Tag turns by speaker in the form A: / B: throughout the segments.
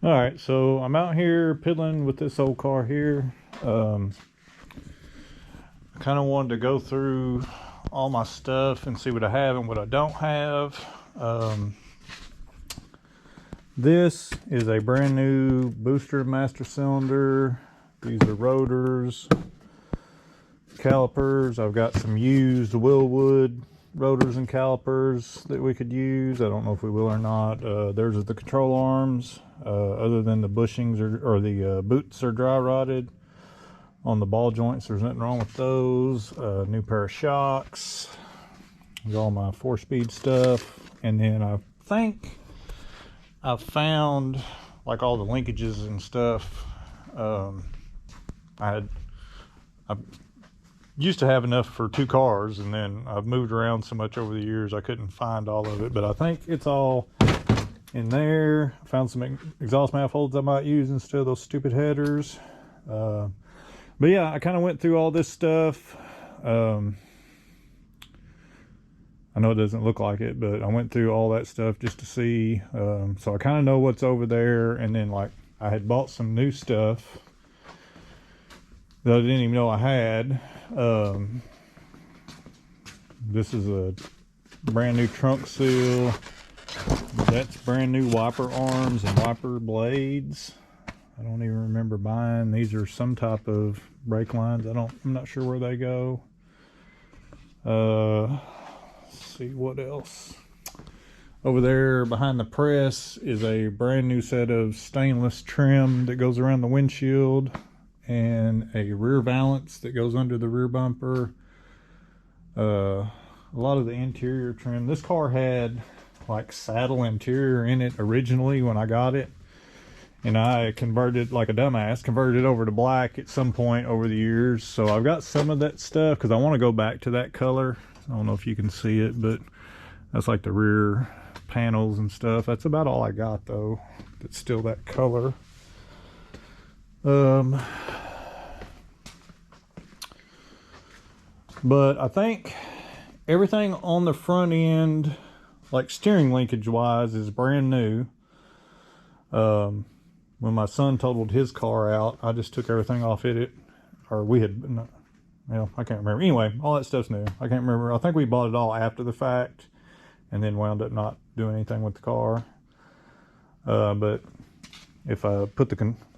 A: All right, so I'm out here piddling with this old car here. I kind of wanted to go through all my stuff and see what I have and what I don't have. This is a brand new booster master cylinder. These are rotors, calipers. I've got some used Willwood rotors and calipers that we could use. I don't know if we will or not. There's the control arms. Other than the bushings or the boots are dry rotted. On the ball joints, there's nothing wrong with those. New pair of shocks. There's all my 4-speed stuff. And then I think I found like all the linkages and stuff. I used to have enough for 2 cars, and then I've moved around so much over the years I couldn't find all of it, but I think it's all in there. I found some exhaust manifolds I might use instead of those stupid headers. But yeah, I kind of went through all this stuff. I know it doesn't look like it, but I went through all that stuff just to see. So I kind of know what's over there. And then like I had bought some new stuff that I didn't even know I had. This is a brand new trunk seal. That's brand new wiper arms and wiper blades. I don't even remember buying. These are some type of brake lines. I'm not sure where they go. Let's see what else. Over there behind the press is a brand new set of stainless trim that goes around the windshield, and a rear valance that goes under the rear bumper. A lot of the interior trim. This car had like saddle interior in it originally when I got it, and I converted, like a dumbass, converted it over to black at some point over the years. So I've got some of that stuff because I want to go back to that color. I don't know if you can see it, but that's like the rear panels and stuff. That's about all I got though that's still that color. But I think everything on the front end, like steering linkage wise, is brand new. When my son totaled his car out, I just took everything off it, or we had, well, I can't remember. Anyway, all that stuff's new. I can't remember. I think we bought it all after the fact and then wound up not doing anything with the car. But if I put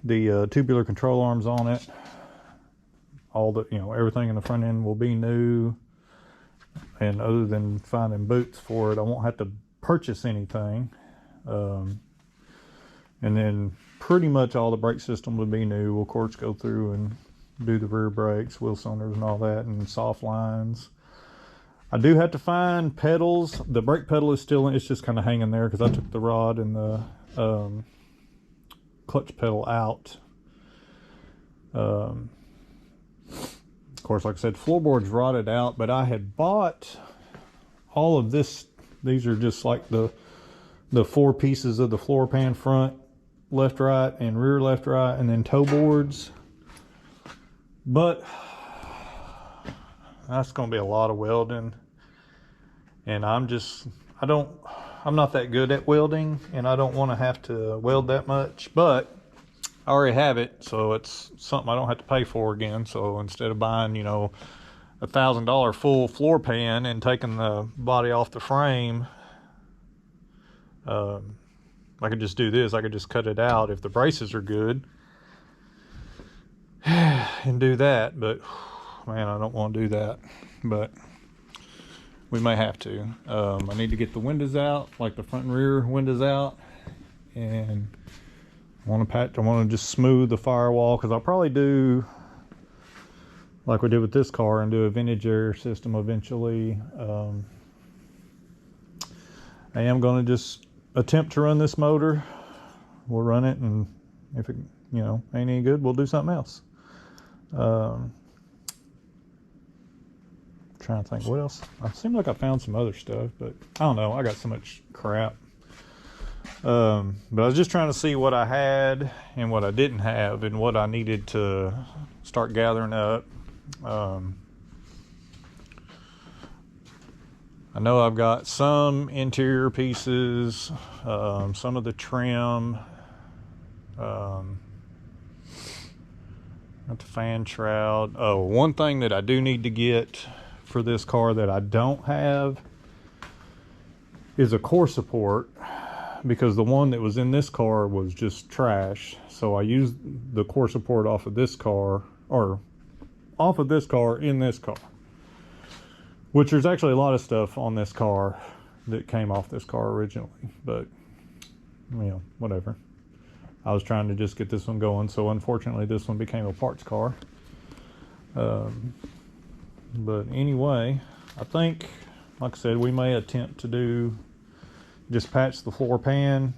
A: the tubular control arms on it, all the, everything in the front end will be new. And other than finding boots for it, I won't have to purchase anything. And then pretty much all the brake system would be new. We'll of course go through and do the rear brakes, wheel cylinders and all that, and soft lines. I do have to find pedals. The brake pedal is still, it's just kind of hanging there because I took the rod and the clutch pedal out. Of course, like I said, floorboard's rotted out, but I had bought all of this. These are just like the 4 pieces of the floor pan, front, left, right, and rear, left, right, and then toe boards. But that's going to be a lot of welding, and I'm not that good at welding, and I don't want to have to weld that much, but I already have it, so it's something I don't have to pay for again. So instead of buying, $1,000 full floor pan and taking the body off the frame, I could just do this. I could just cut it out if the braces are good and do that. But man, I don't want to do that, but we may have to. I need to get the windows out, like the front and rear windows out, and I want to just smooth the firewall, because I'll probably do like we did with this car and do a vintage air system eventually. I am going to just attempt to run this motor. We'll run it, and if it ain't any good, we'll do something else. Trying to think what else. I seem like I found some other stuff, but I don't know. I got so much crap. But I was just trying to see what I had and what I didn't have and what I needed to start gathering up. I know I've got some interior pieces, some of the trim. Got the fan shroud. Oh, one thing that I do need to get for this car that I don't have is a core support, because the one that was in this car was just trash. So I used the core support off of this car, or off of this car in this car, which there's actually a lot of stuff on this car that came off this car originally, but you know, whatever. I was trying to just get this one going, so unfortunately this one became a parts car. But anyway, I think, like I said, we may attempt to do just patch the floor pan,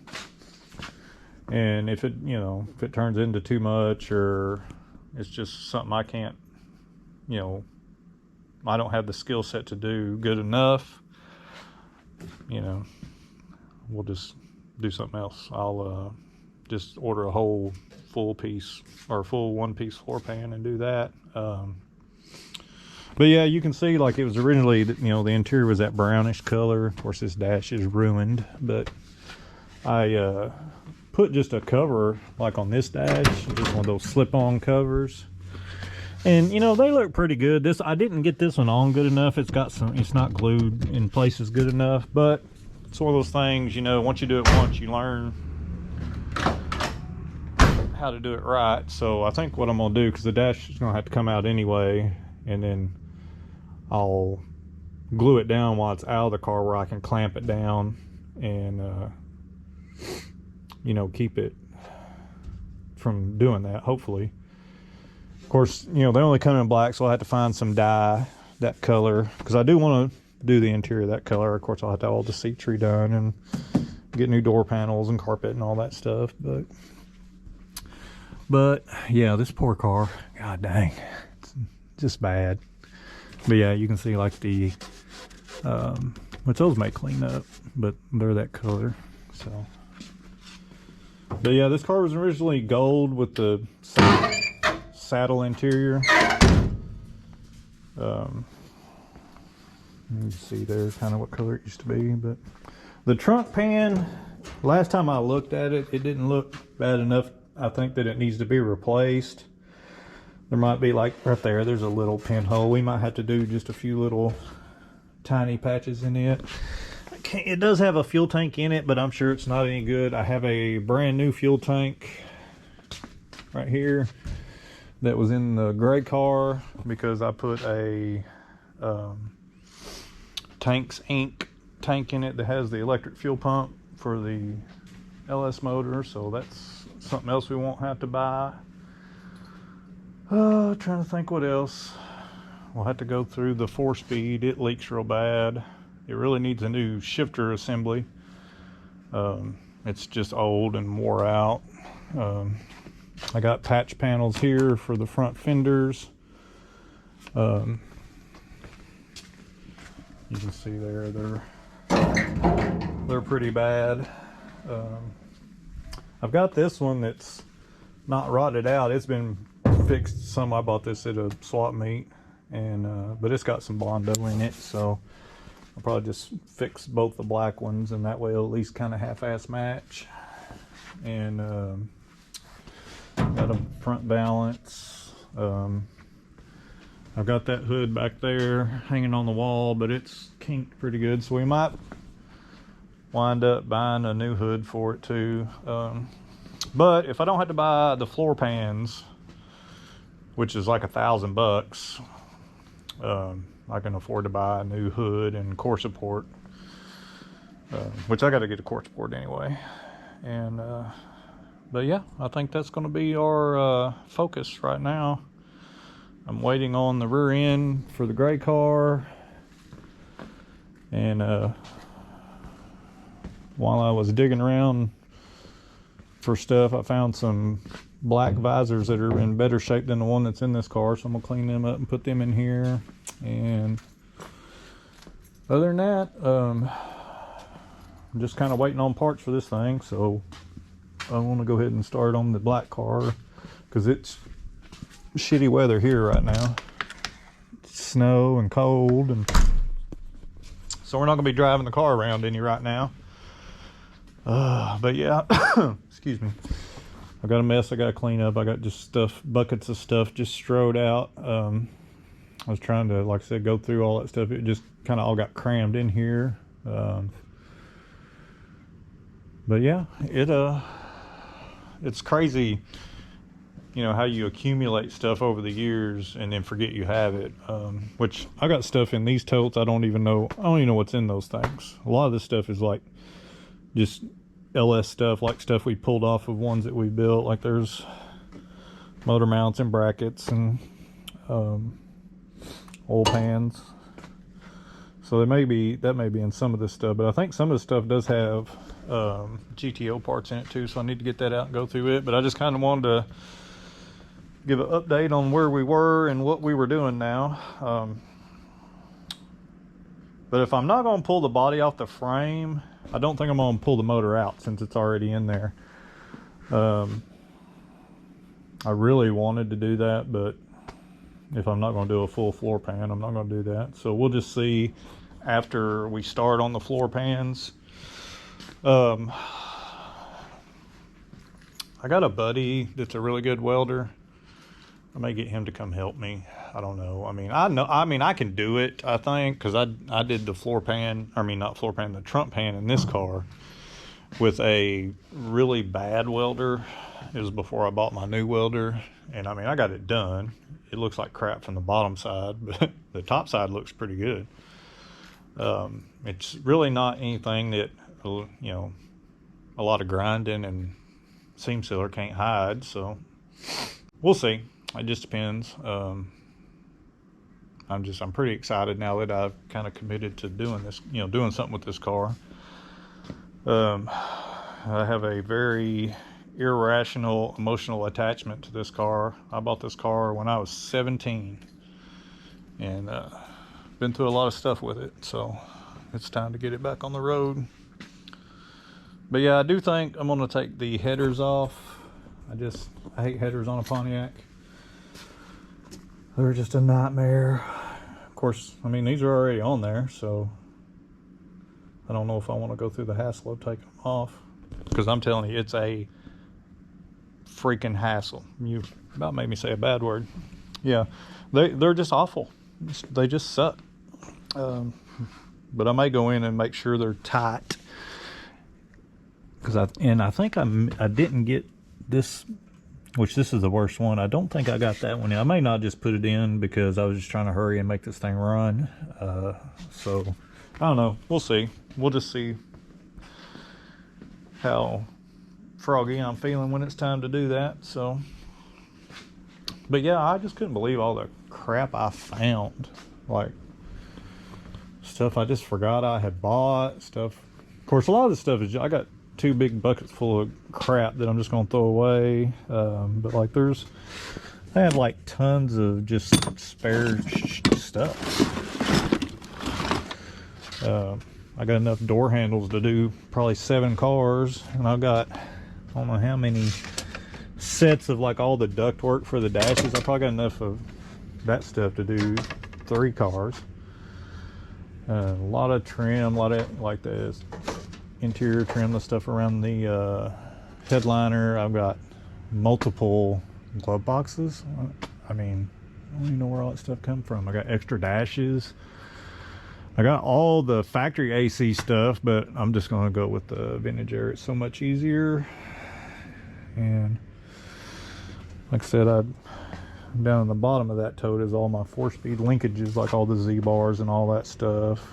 A: and if it, you know, if it turns into too much, or it's just something I can't, you know, I don't have the skill set to do good enough, you know, we'll just do something else. I'll just order a whole full piece, or full one-piece floor pan, and do that. But yeah, you can see, like, it was originally, you know, the interior was that brownish color. Of course, this dash is ruined, but I put just a cover, like on this dash, just one of those slip-on covers, and you know, they look pretty good. This, I didn't get this one on good enough. It's got some, it's not glued in places good enough, but it's one of those things, you know, once you do it once, you learn how to do it right. So I think what I'm gonna do, because the dash is gonna have to come out anyway, and then I'll glue it down while it's out of the car, where I can clamp it down and you know, keep it from doing that, hopefully. Of course, you know, they only come in black, so I'll have to find some dye that color, because I do want to do the interior that color. Of course, I'll have to have all the seats redone and get new door panels and carpet and all that stuff, but yeah, this poor car, god dang, it's just bad. But yeah, you can see, like, the which those may clean up, but they're that color. So, but yeah, this car was originally gold with the saddle interior. You can see there kind of what color it used to be. But the trunk pan, last time I looked at it, it didn't look bad enough. I think that it needs to be replaced. There might be, like right there, there's a little pinhole. We might have to do just a few little tiny patches in it. It does have a fuel tank in it, but I'm sure it's not any good. I have a brand new fuel tank right here that was in the gray car, because I put a Tanks Inc. tank in it that has the electric fuel pump for the LS motor, so that's something else we won't have to buy. Trying to think what else. We'll have to go through the 4-speed. It leaks real bad. It really needs a new shifter assembly. It's just old and wore out. I got patch panels here for the front fenders. You can see there, they're pretty bad. I've got this one that's not rotted out. It's been fixed some. I bought this at a swap meet, and but it's got some Bondo in it, so I'll probably just fix both the black ones, and that way it'll at least kind of half-ass match. And got a front balance. I've got that hood back there hanging on the wall, but it's kinked pretty good, so we might wind up buying a new hood for it too. But if I don't have to buy the floor pans, which is like $1,000, I can afford to buy a new hood and core support, which I got to get a core support anyway. And but yeah, I think that's going to be our focus right now. I'm waiting on the rear end for the gray car, and while I was digging around for stuff, I found some black visors that are in better shape than the one that's in this car, so I'm gonna clean them up and put them in here. And other than that, I'm just kind of waiting on parts for this thing, so I want to go ahead and start on the black car, because it's shitty weather here right now. It's snow and cold, and so we're not gonna be driving the car around any right now. But yeah, excuse me. I got a mess I got to clean up. I got just stuff, buckets of stuff just strode out. I was trying to, like I said, go through all that stuff. It just kind of all got crammed in here. But yeah, it's crazy, you know, how you accumulate stuff over the years and then forget you have it. Which I got stuff in these totes. I don't even know what's in those things. A lot of this stuff is like just LS stuff, like stuff we pulled off of ones that we built. Like there's motor mounts and brackets and oil pans. So that may be in some of this stuff, but I think some of the stuff does have GTO parts in it too, so I need to get that out and go through it. But I just kind of wanted to give an update on where we were and what we were doing now. But if I'm not going to pull the body off the frame, I don't think I'm going to pull the motor out since it's already in there. I really wanted to do that, but if I'm not going to do a full floor pan, I'm not going to do that. So we'll just see after we start on the floor pans. I got a buddy that's a really good welder. I may get him to come help me. I don't know. I mean, I can do it, I think, because I did the floor pan, not floor pan, the trunk pan in this car with a really bad welder. It was before I bought my new welder, and I mean, I got it done. It looks like crap from the bottom side, but the top side looks pretty good. It's really not anything that, you know, a lot of grinding and seam sealer can't hide, so we'll see. It just depends. I'm pretty excited now that I've kind of committed to doing this, you know, doing something with this car. I have a very irrational emotional attachment to this car. I bought this car when I was 17 and been through a lot of stuff with it, so it's time to get it back on the road. But yeah, I do think I'm going to take the headers off. I hate headers on a Pontiac. They're just a nightmare. Of course, I mean, these are already on there, so I don't know if I want to go through the hassle of taking them off, because I'm telling you, it's a freaking hassle. You about made me say a bad word. Yeah, they're just awful. They just suck. But I may go in and make sure they're tight, because I think I didn't get this, which this is the worst one. I don't think I got that one in. I may not just put it in because I was just trying to hurry and make this thing run. So I don't know. We'll see. We'll just see how froggy I'm feeling when it's time to do that. So, but yeah, I just couldn't believe all the crap I found. Like stuff I just forgot I had bought. Stuff. Of course, a lot of the stuff is, I got 2 big buckets full of crap that I'm just going to throw away. But like I have like tons of just spare stuff. I got enough door handles to do probably 7 cars, and I've got, I don't know how many sets of like all the duct work for the dashes. I probably got enough of that stuff to do 3 cars. A lot of trim, a lot of like this interior trim, the stuff around the headliner. I've got multiple glove boxes. I mean, I don't even know where all that stuff come from. I got extra dashes. I got all the factory AC stuff, but I'm just going to go with the vintage air. It's so much easier. And like I said, down in the bottom of that tote is all my 4-speed linkages, like all the Z-bars and all that stuff.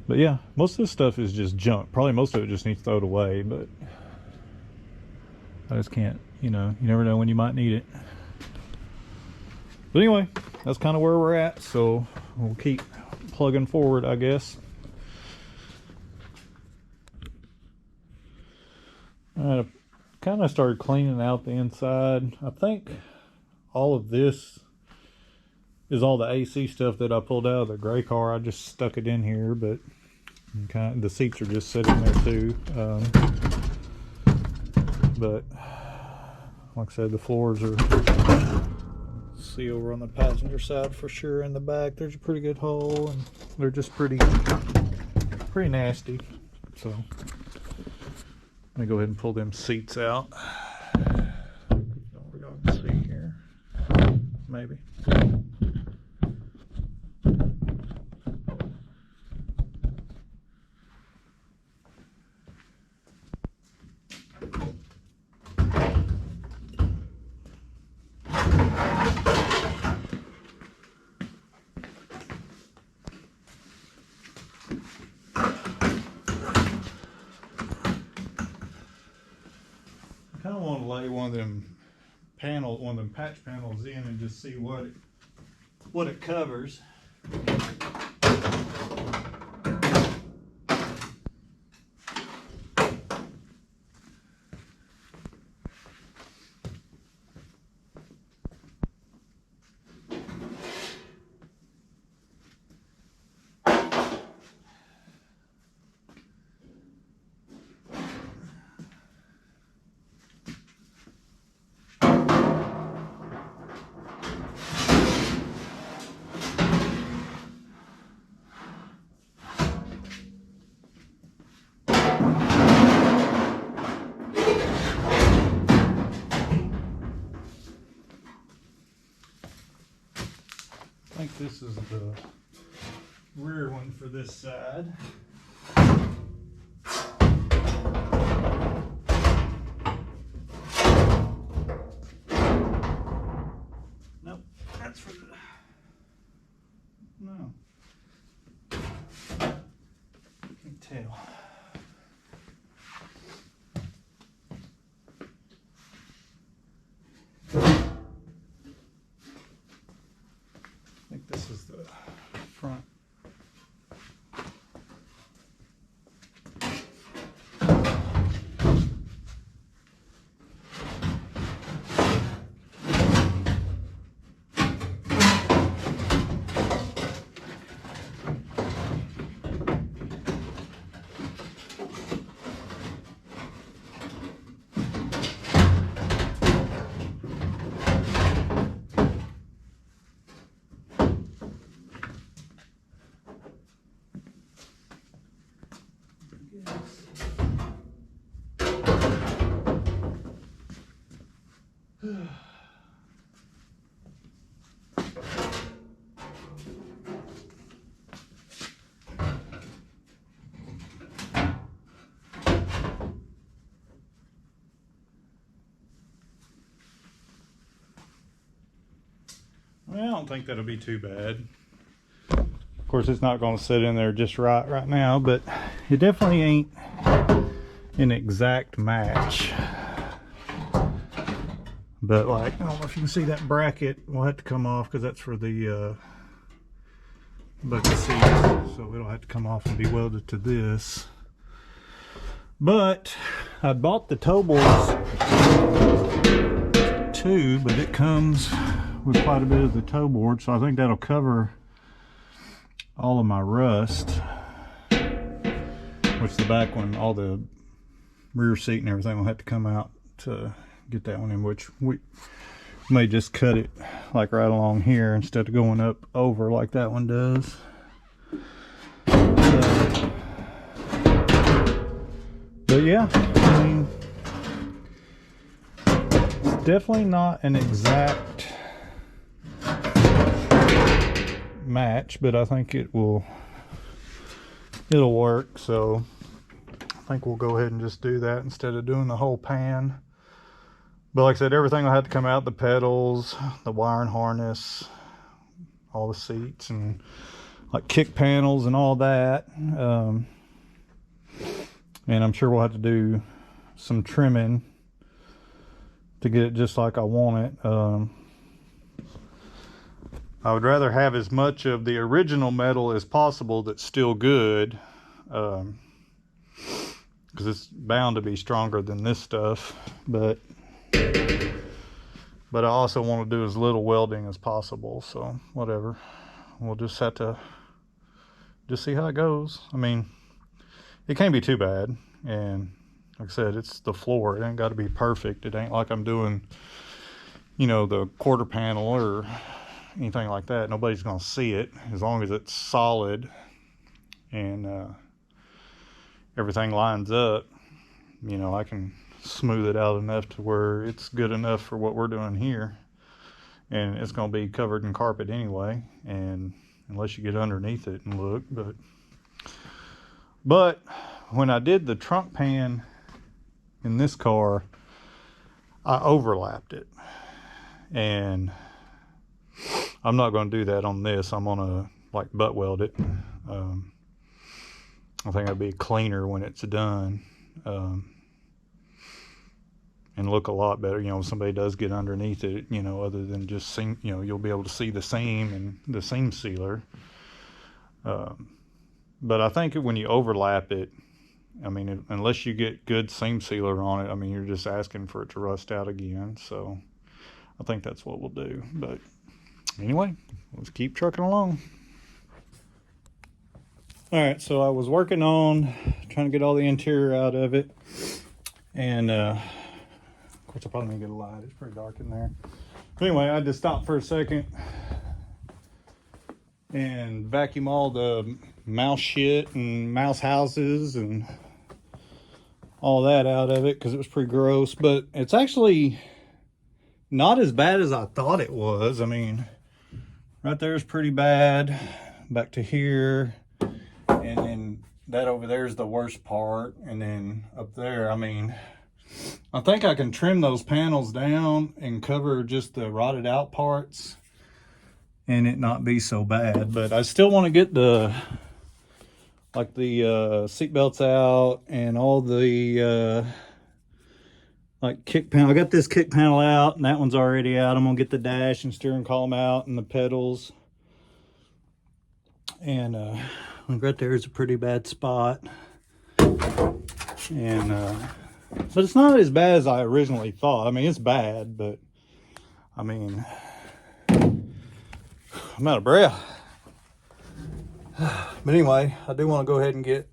A: But yeah, most of this stuff is just junk. Probably most of it just needs thrown away, but I just can't, you know, you never know when you might need it. But anyway, that's kind of where we're at, so we'll keep plugging forward, I guess. I kind of started cleaning out the inside. I think all of this is all the AC stuff that I pulled out of the gray car. I just stuck it in here, but the seats are just sitting there too. But like I said, the floors are, see over on the passenger side for sure. In the back there's a pretty good hole, and they're just pretty nasty. So Let me go ahead and pull them seats out. What y'all can see here, maybe. I kind of want to lay one of them patch panels in and just see what it covers. I think this is the rear one for this side. Nope, that's for the... No. Can't tell. I think this is the front. Well, I don't think that'll be too bad. Of course, it's not going to sit in there just right now, but it definitely ain't an exact match. But like, I don't know if you can see that bracket. We'll have to come off because that's for the bucket seats, so it'll have to come off and be welded to this. But I bought the toe boards too, but it comes with quite a bit of the toe board, so I think that'll cover all of my rust, which the back one, all the rear seat and everything will have to come out to get that one in, which we may just cut it like right along here instead of going up over like that one does. But yeah, I mean, it's definitely not an exact match, but I think it'll work, so I think we'll go ahead and just do that instead of doing the whole pan. But like I said, everything will have to come out, the pedals, the wiring harness, all the seats and like kick panels and all that. And I'm sure we'll have to do some trimming to get it just like I want it. I would rather have as much of the original metal as possible that's still good, because it's bound to be stronger than this stuff, but I also want to do as little welding as possible, so whatever. We'll just have to just see how it goes. I mean, it can't be too bad, and like I said, it's the floor. It ain't got to be perfect. It ain't like I'm doing, you know, the quarter panel or anything like that. Nobody's gonna see it as long as it's solid and everything lines up. you know, I can smooth it out enough to where it's good enough for what we're doing here. And it's going to be covered in carpet anyway, and unless you get underneath it and look. But when I did the trunk pan in this car, I overlapped it, and I'm not going to do that on this. I'm going to like butt weld it. I think it'll be cleaner when it's done, and look a lot better. You know, if somebody does get underneath it, you know, other than just seam, you know, you'll be able to see the seam and the seam sealer. But I think when you overlap it, I mean, unless you get good seam sealer on it, I mean, you're just asking for it to rust out again. So I think that's what we'll do. But anyway, let's keep trucking along. All right, so I was working on trying to get all the interior out of it, and of course I probably need to get a light. It's pretty dark in there. But anyway, I had to stop for a second and vacuum all the mouse shit and mouse houses and all that out of it because it was pretty gross. But it's actually not as bad as I thought it was. I mean, right there is pretty bad. Back to here. And then that over there is the worst part. And then up there, I mean, I think I can trim those panels down and cover just the rotted out parts and it not be so bad. But I still want to get the, like the seat belts out and all the like kick panel. I got this kick panel out and that one's already out. I'm gonna get the dash and steering column out and the pedals. And right there is a pretty bad spot. And but it's not as bad as I originally thought. I mean, it's bad, but I mean, I'm out of breath. But anyway, I do want to go ahead and get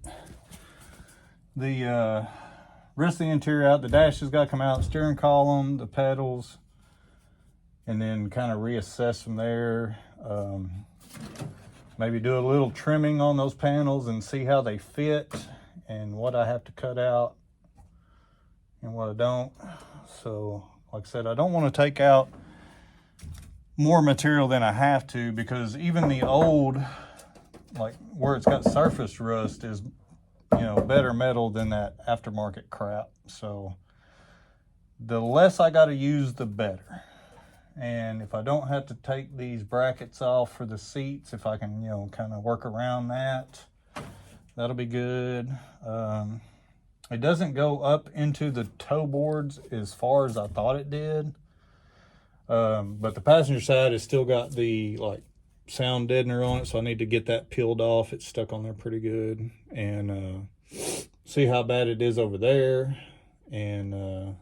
A: the rest of the interior out. The dash has got to come out, steering column, the pedals, and then kind of reassess from there. Maybe do a little trimming on those panels and see how they fit and what I have to cut out and what I don't. So, like I said, I don't want to take out more material than I have to, because even the old, like where it's got surface rust, is, you know, better metal than that aftermarket crap. So the less I got to use, the better. And if I don't have to take these brackets off for the seats, if I can, you know, kind of work around that, that'll be good. It doesn't go up into the toe boards as far as I thought it did. But the passenger side has still got the like sound deadener on it, so I need to get that peeled off. It's stuck on there pretty good. And see how bad it is over there. And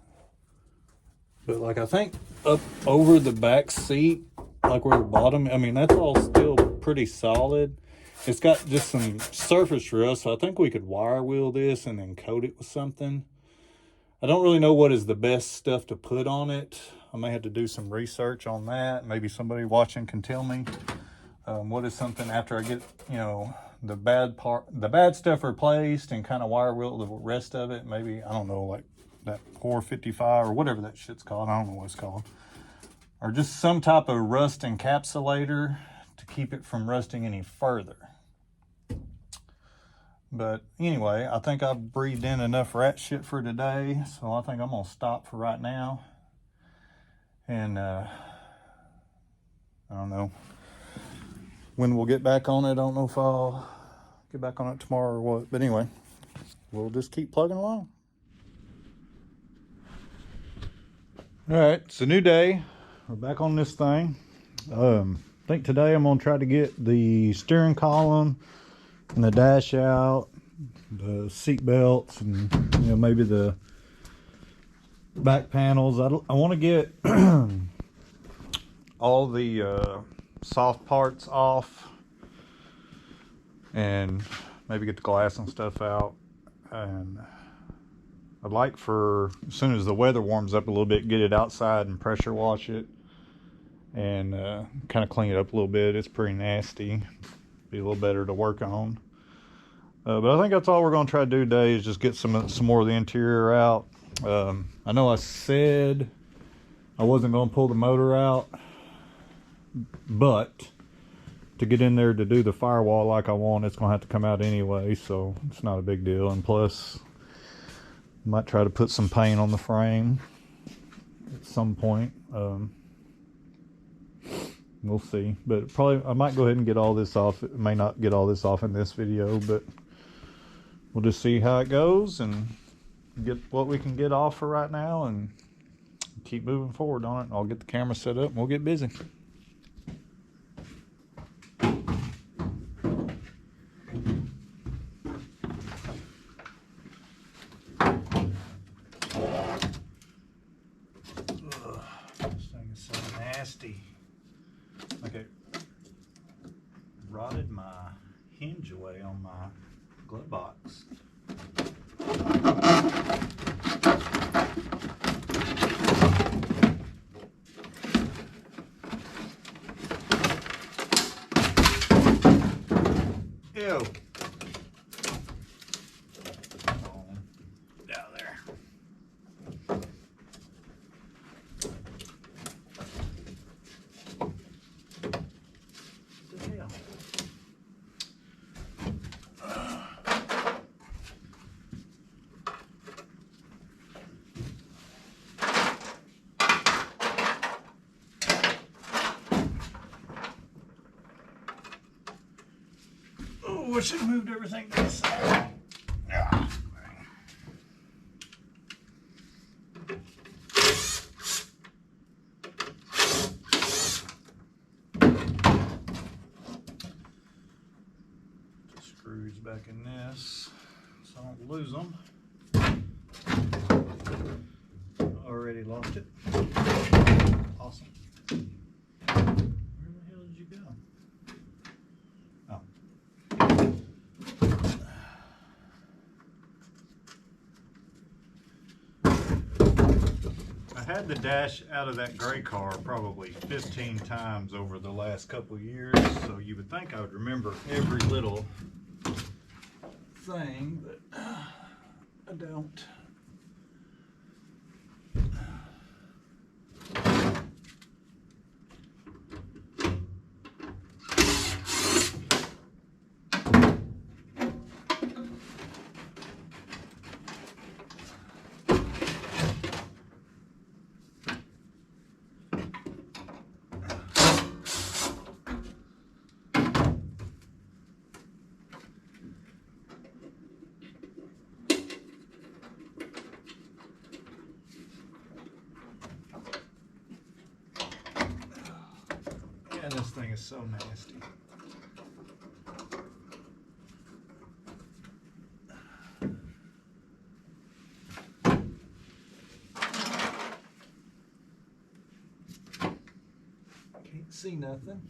A: but like I think up over the back seat, like where the bottom, I mean, that's all still pretty solid. It's got just some surface rust, so I think we could wire wheel this and then coat it with something. I don't really know what is the best stuff to put on it. I may have to do some research on that. Maybe somebody watching can tell me what is something after I get, you know, the bad stuff replaced and kind of wire wheel the rest of it. Maybe, I don't know, like that 455 or whatever that shit's called. I don't know what it's called. Or just some type of rust encapsulator to keep it from rusting any further. But anyway, I think I've breathed in enough rat shit for today, so I think I'm gonna stop for right now. And I don't know when we'll get back on it. I don't know if I'll get back on it tomorrow or what. But anyway, we'll just keep plugging along. All right, it's a new day. We're back on this thing. I think today I'm gonna try to get the steering column and the dash out, the seat belts, and, you know, maybe the back panels. I want to get all the soft parts off and maybe get the glass and stuff out. And I'd like, for as soon as the weather warms up a little bit, get it outside and pressure wash it and kind of clean it up a little bit. It's pretty nasty. Be a little better to work on. But I think that's all we're going to try to do today is just get some more of the interior out. I know I said I wasn't going to pull the motor out, but to get in there to do the firewall like I want, it's going to have to come out anyway, so it's not a big deal. And plus, I might try to put some paint on the frame at some point. We'll see, but probably I might go ahead and get all this off. It may not get all this off in this video, but we'll just see how it goes and get what we can get off for right now and keep moving forward on it. I'll get the camera set up and we'll get busy. This thing is so nasty. Okay, rotted my hinge away on my glove box. Ew. Down there. What the hell? Oh, I should have moved everything to the side. Ah. Screws back in this so I don't lose them. Already lost it. Awesome. Where the hell did you go? Oh. I had the dash out of that gray car probably 15 times over the last couple of years, so you would think I would remember every little thing, but I don't. Yeah, this thing is so nasty. Can't see nothing.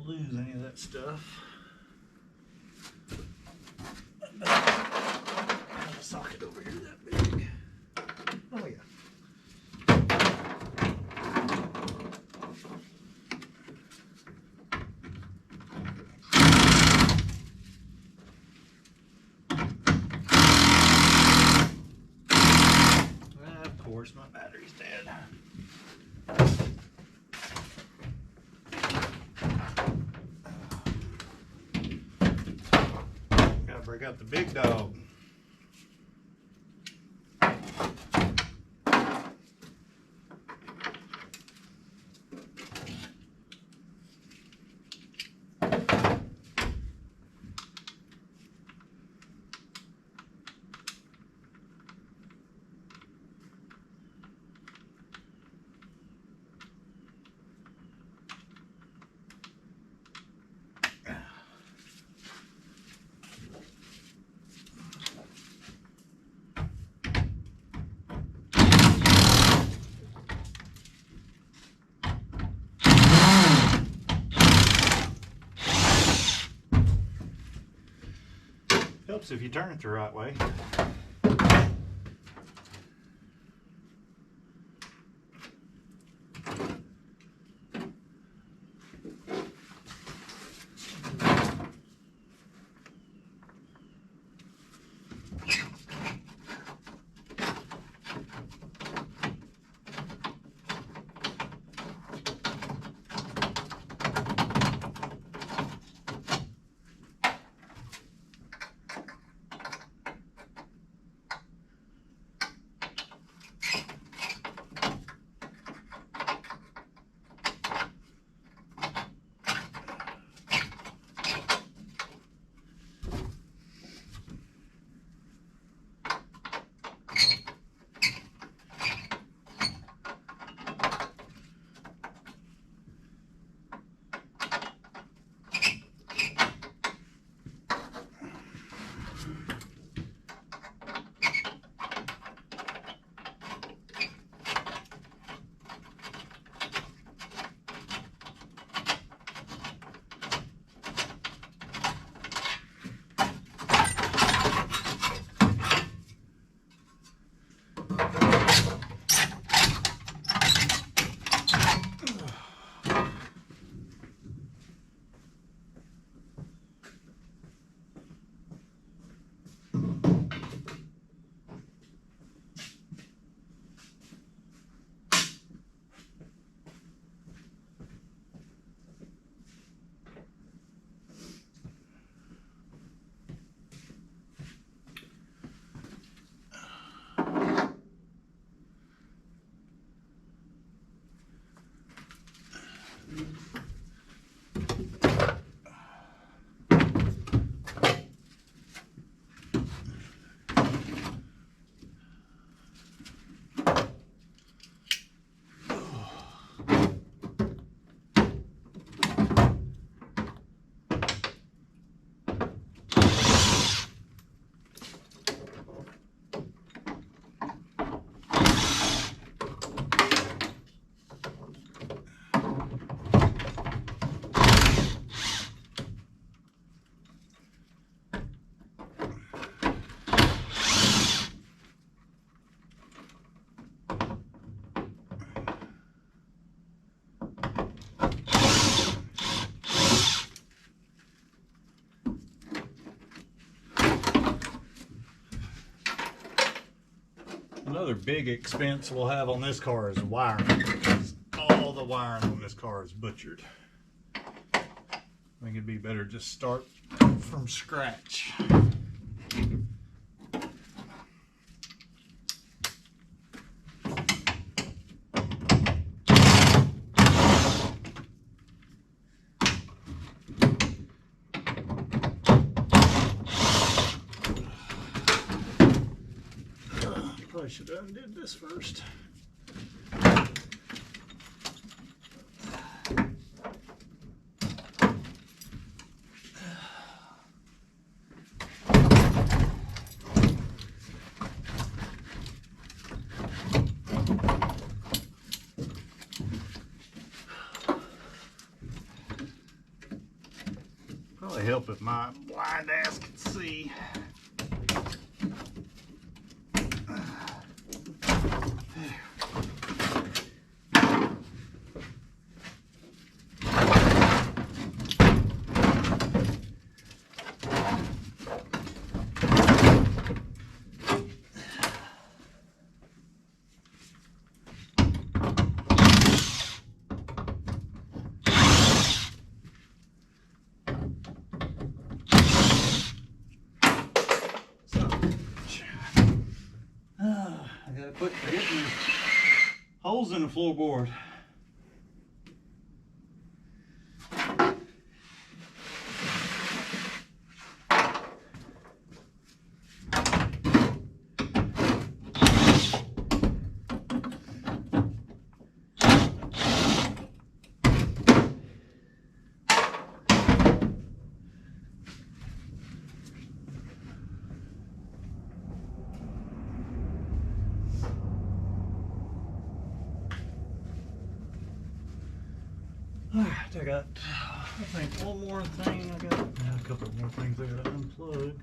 A: Lose any of that stuff. Got a socket over here that big. Oh yeah. Of course, my battery's dead. Break out the big dog. Helps if you turn it the right way. Another big expense we'll have on this car is wiring, because all the wiring on this car is butchered. I think it'd be better just start from scratch. Probably should have undid this first. Probably help if my blind ass could see. I gotta quit forgetting holes in the floorboard. Alright, I got, I think one more thing I got, a couple more things I gotta unplug.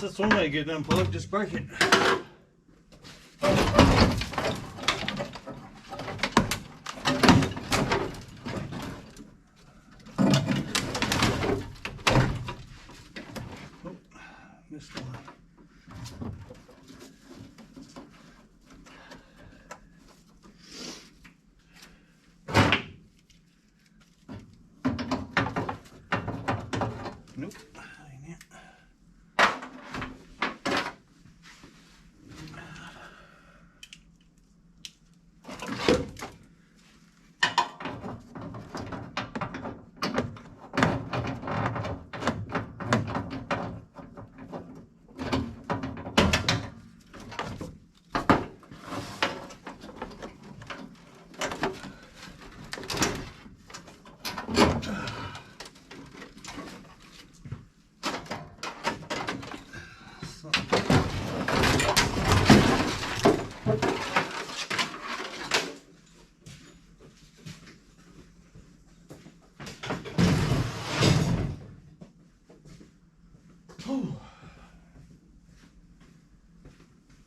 A: this one may get unplugged, just break it. Oh, missed one. Nope, ain't it.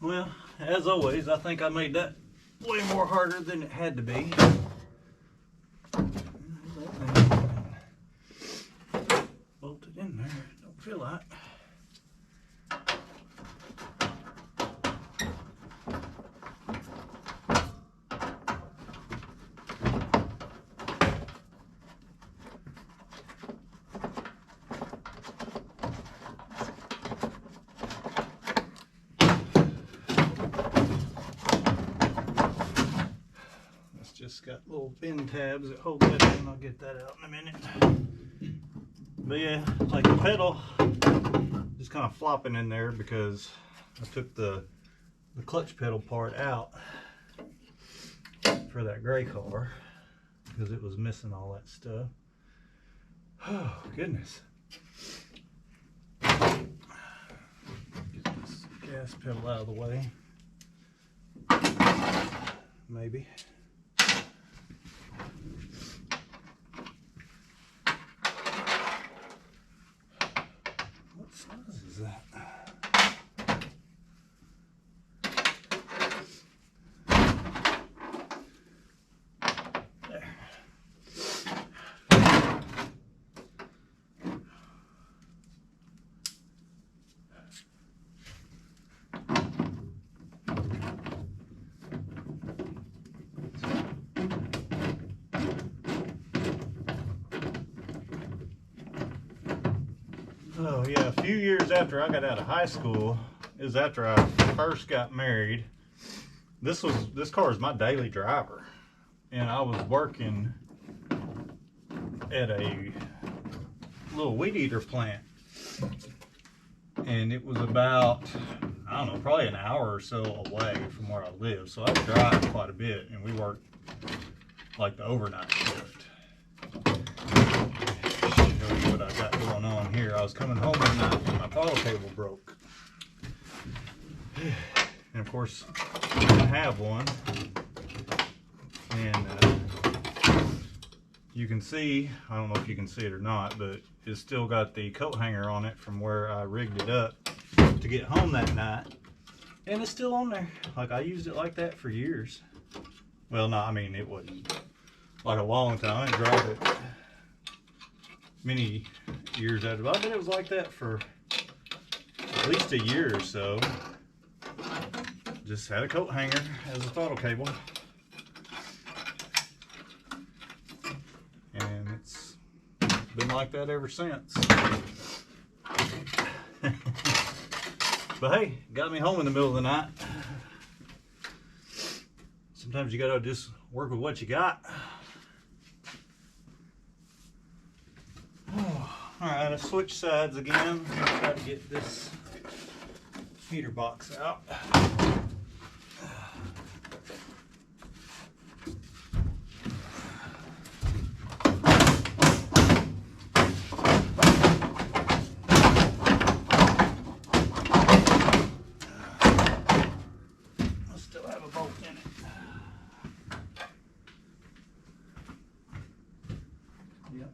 A: Well, as always, I think I made that way more harder than it had to be. Bolted in there, don't feel like. Just got little pin tabs that hold that in. I'll get that out in a minute. But yeah, like the pedal just kind of flopping in there because I took the clutch pedal part out for that gray car because it was missing all that stuff. Oh goodness. Get this gas pedal out of the way. Maybe. What size is that? There. Oh yeah, a few years after I got out of high school, is after I first got married. This car is my daily driver, and I was working at a little weed eater plant, and it was about, I don't know, probably an hour or so away from where I live, so I drive quite a bit, and we worked like the overnight shift. What I got going on here. I was coming home one night and my throttle cable broke. And of course, I have one. And you can see, I don't know if you can see it or not, but it's still got the coat hanger on it from where I rigged it up to get home that night. And it's still on there. Like, I used it like that for years. Well, no, I mean, it wasn't like a long time. I didn't drive it many years after, but I bet it was like that for at least a year or so. Just had a coat hanger as a throttle cable, and it's been like that ever since. But hey, got me home in the middle of the night. Sometimes you gotta just work with what you got. Alright, I switch sides again. I'm going to try to get this heater box out. I still have a bolt in it. Yep.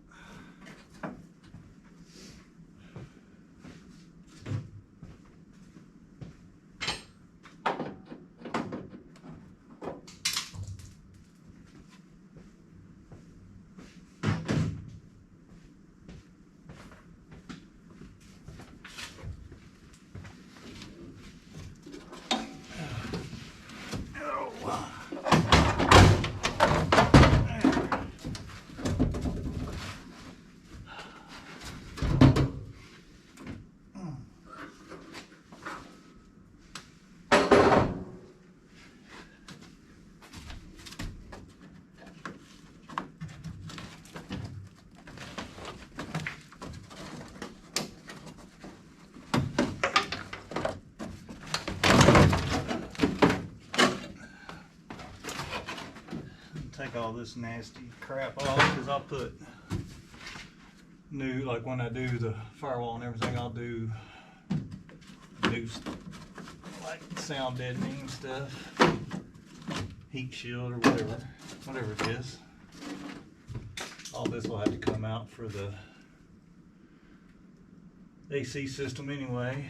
A: take all this nasty crap off, because I'll put new, like when I do the firewall and everything, I'll do new like sound deadening stuff, heat shield or whatever it is. All this will have to come out for the AC system anyway.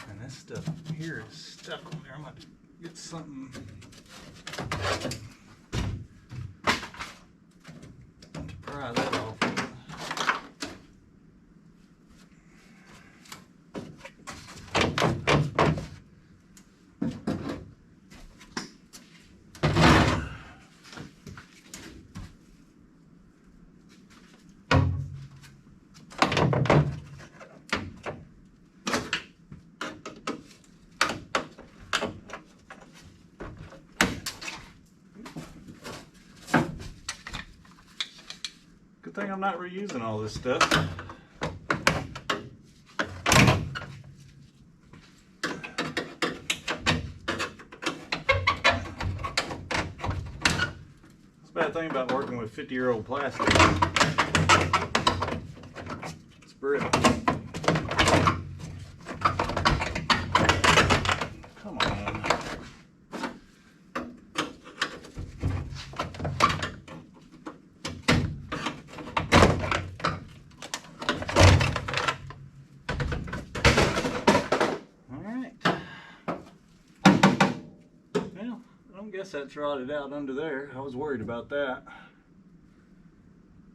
A: And this stuff here is stuck on there. I'm going to get something to pry that off with. Good thing I'm not reusing all this stuff. That's the bad thing about working with 50-year-old plastic. It's brittle. Come on. I guess that's rotted out under there. I was worried about that.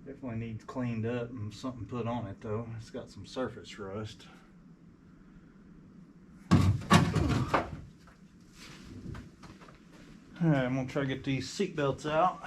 A: Definitely needs cleaned up and something put on it though. It's got some surface rust. Alright, I'm gonna try to get these seat belts out.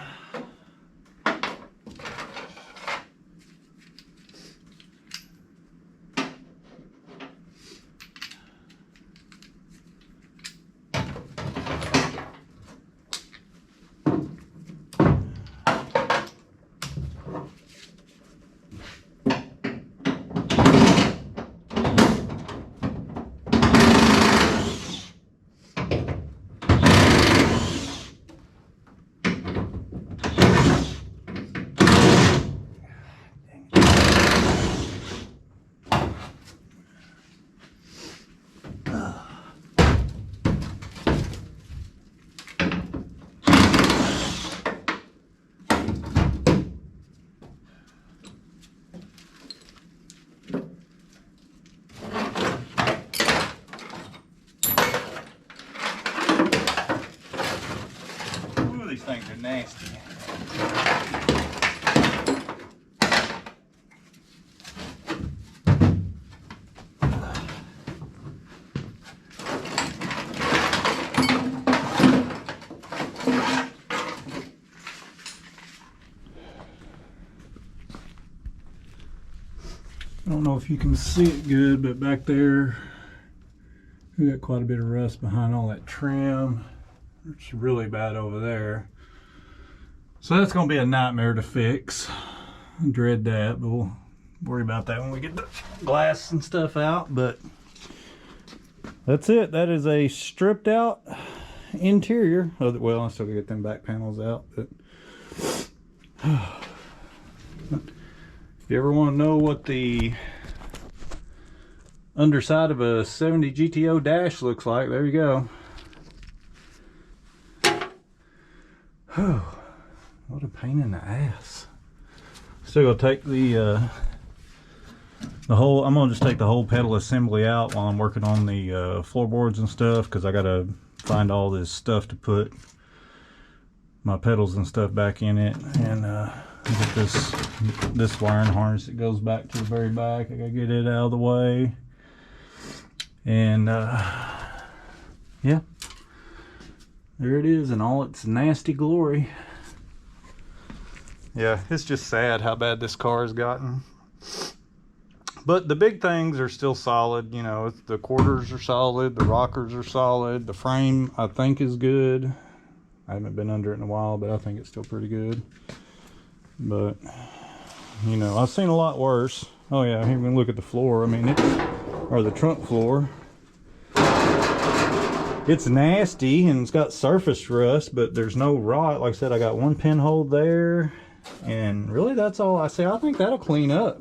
A: These things are nasty. I don't know if you can see it good, but back there we got quite a bit of rust behind all that trim. It's really bad over there. So that's going to be a nightmare to fix. I dread that, but we'll worry about that when we get the glass and stuff out. But that's it. That is a stripped out interior. Well, I still got to get them back panels out. But if you ever want to know what the underside of a 70 GTO dash looks like, there you go. Oh, what a pain in the ass. Still gonna take the whole, I'm gonna just take the whole pedal assembly out while I'm working on the floorboards and stuff, because I gotta find all this stuff to put my pedals and stuff back in it, and get this wiring harness that goes back to the very back. I gotta get it out of the way, and yeah, there it is in all its nasty glory. Yeah, it's just sad how bad this car has gotten. But the big things are still solid. You know, the quarters are solid, the rockers are solid, the frame I think is good. I haven't been under it in a while, but I think it's still pretty good. But, you know, I've seen a lot worse. Oh yeah, even look at the floor. I mean, or the trunk floor. It's nasty and it's got surface rust, but there's no rot. Like I said, I got one pinhole there, and really that's all. I think that'll clean up.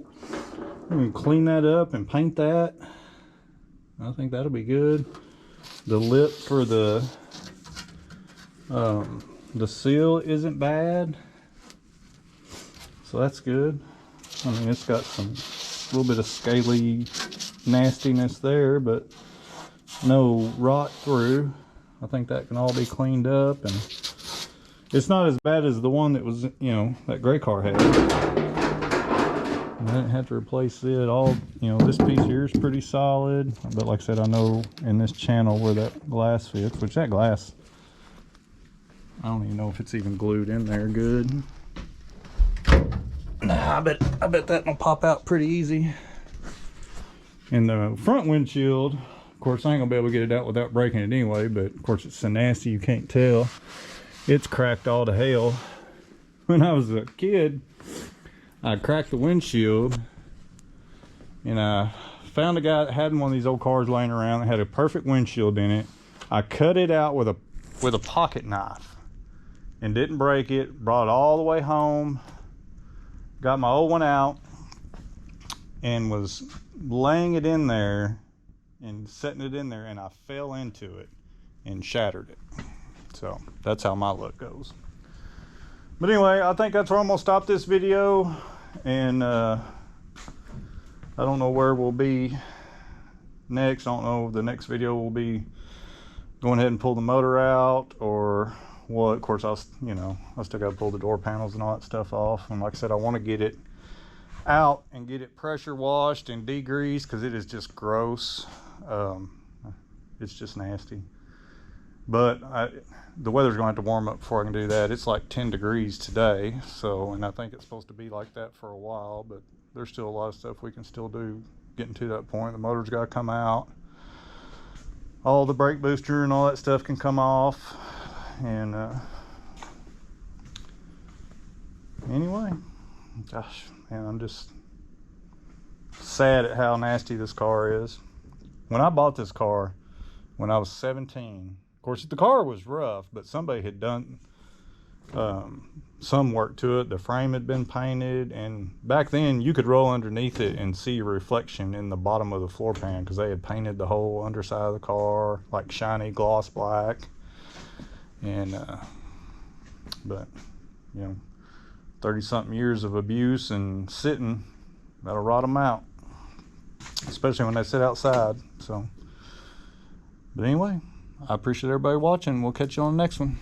A: I'm gonna clean that up and paint that. I think that'll be good. The lip for the seal isn't bad, so that's good. I mean, it's got some little bit of scaly nastiness there, but no rot through. I think that can all be cleaned up, and it's not as bad as the one that was, you know, that gray car had. I didn't have to replace it all. You know, this piece here is pretty solid, but like I said, I know in this channel where that glass fits, which that glass, I don't even know if it's even glued in there good. Nah, I bet that will pop out pretty easy. And the front windshield, of course, I ain't gonna be able to get it out without breaking it anyway, but of course it's so nasty you can't tell. It's cracked all to hell. When I was a kid, I cracked the windshield, and I found a guy that had one of these old cars laying around that had a perfect windshield in it. I cut it out with a pocket knife and didn't break it. Brought it all the way home, got my old one out, and was laying it in there and setting it in there, and I fell into it and shattered it. So that's how my luck goes. But anyway, I think that's where I'm gonna stop this video, and I don't know where we'll be next. I don't know if the next video will be going ahead and pull the motor out or what. Of course, I still got to pull the door panels and all that stuff off, and like I said, I want to get it out and get it pressure washed and degreased, because it is just gross. It's just nasty. But the weather's going to have to warm up before I can do that. It's like 10 degrees today, so, and I think it's supposed to be like that for a while, but there's still a lot of stuff we can still do getting to that point. The motor's got to come out. All the brake booster and all that stuff can come off. And anyway, gosh, man, I'm just sad at how nasty this car is. When I bought this car when I was 17, of course the car was rough, but somebody had done some work to it. The frame had been painted, and back then you could roll underneath it and see a reflection in the bottom of the floor pan, because they had painted the whole underside of the car like shiny gloss black. And but you know, 30-something years of abuse and sitting, that'll rot them out, especially when they sit outside. So, but anyway, I appreciate everybody watching. We'll catch you on the next one.